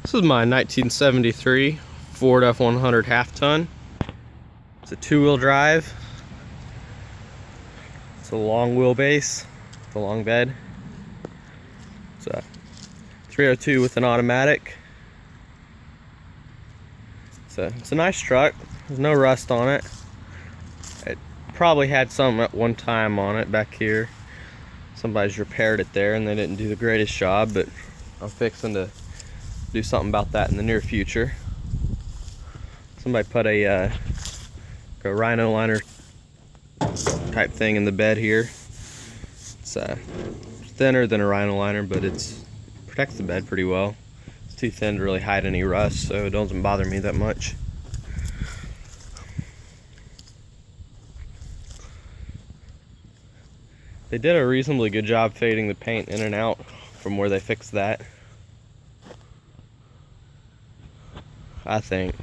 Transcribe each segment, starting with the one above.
This is my 1973 Ford F100 half-ton. It's a two-wheel drive. It's a long wheelbase, it's a long bed. It's a 302 with an automatic. It's a nice truck. There's no rust on it. It probably had some at one time on it back here. Somebody's repaired it there and they didn't do the greatest job, but I'm fixing to do something about that in the near future. Somebody put a rhino liner type thing in the bed here. It's thinner than a rhino liner, but it protects the bed pretty well. It's too thin to really hide any rust, so it doesn't bother me that much. They did a reasonably good job fading the paint in and out from where they fixed that, I think.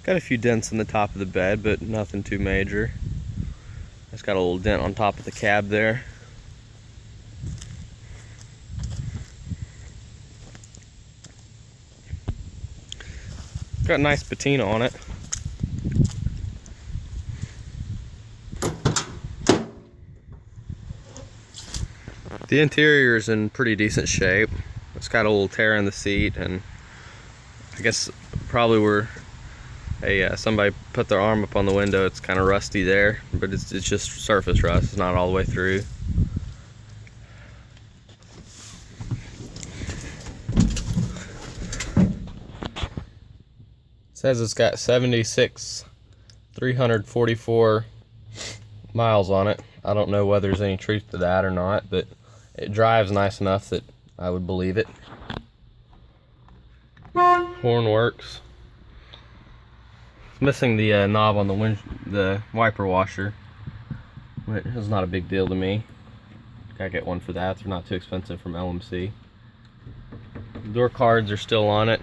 Got a few dents in the top of the bed, but nothing too major. It's got a little dent on top of the cab there. Got nice patina on it. The interior is in pretty decent shape. It's got a little tear in the seat, and I guess probably where somebody put their arm up on the window, it's kind of rusty there, but it's just surface rust. It's not all the way through. It says it's got 76,344 miles on it. I don't know whether there's any truth to that or not, but it drives nice enough that I would believe it. Horn works. It's missing the knob on the wiper washer. It's not a big deal to me. Gotta get one for that. They're not too expensive from LMC. Door cards are still on it.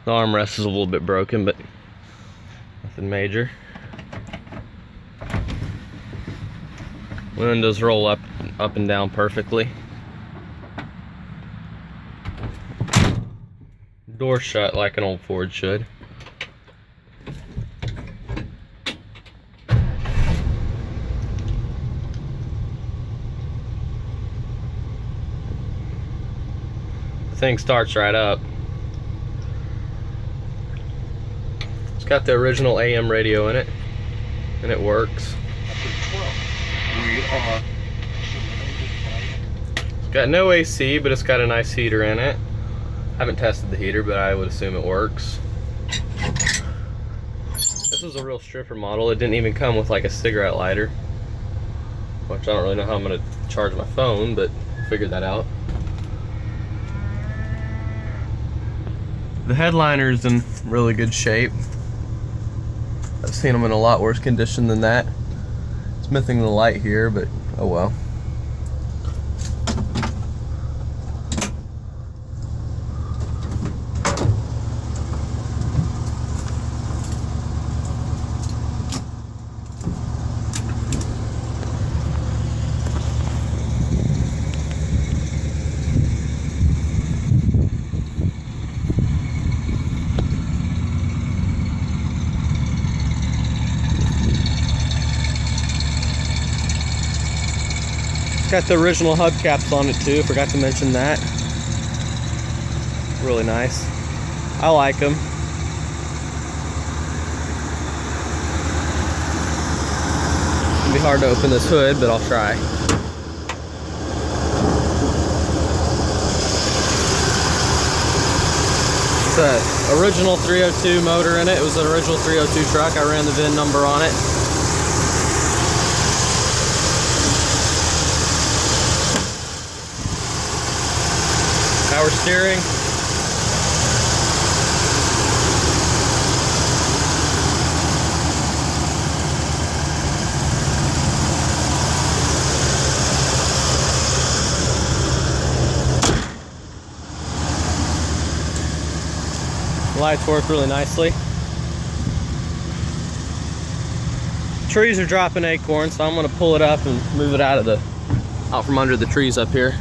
The armrest is a little bit broken, but nothing major. Windows roll up and down perfectly. Door shut like an old Ford should. The thing starts right up. It's got the original AM radio in it, and it works. It's got no AC, but it's got a nice heater in it. I haven't tested the heater, but I would assume it works. This is a real stripper model. It didn't even come with like a cigarette lighter, which I don't really know how I'm going to charge my phone, but I'll figure that out. The headliner's in really good shape. I've seen them in a lot worse condition than that. It's missing the light here, but oh well. Got the original hubcaps on it too, forgot to mention that. Really nice. I like them. It'll be hard to open this hood, but I'll try. It's an original 302 motor in it. It was an original 302 truck. I ran the VIN number on it. Power steering. Lights work really nicely. trees are dropping acorns, so I'm gonna pull it up and move it out from under the trees up here.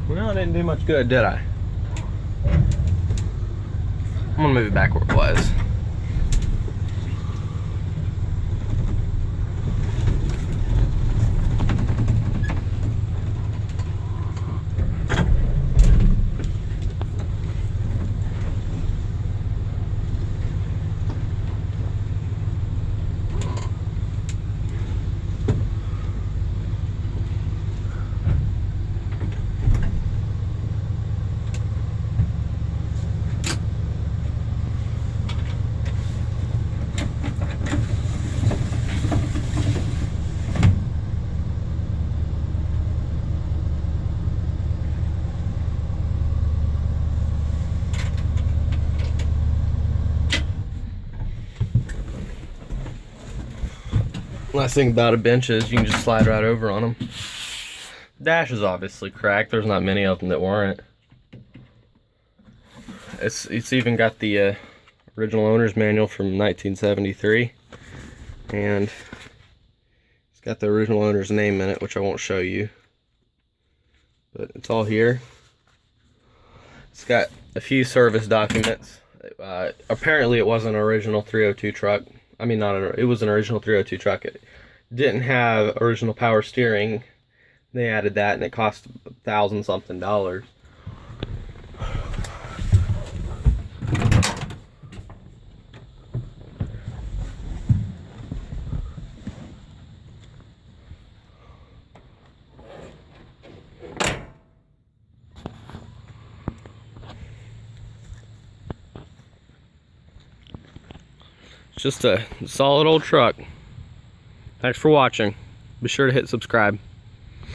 Well, it didn't do much good, did I? I'm gonna move it back where it was. Last thing about a bench is you can just slide right over on them. Dash is obviously cracked. There's not many of them that weren't. It's even got the original owner's manual from 1973, and it's got the original owner's name in it, which I won't show you, but it's all here. It's got a few service documents. Apparently it was an original 302 truck. I mean, it was an original 302 truck. It didn't have original power steering. They added that, and it cost $1,000 something. It's just a solid old truck. Thanks for watching. Be sure to hit subscribe.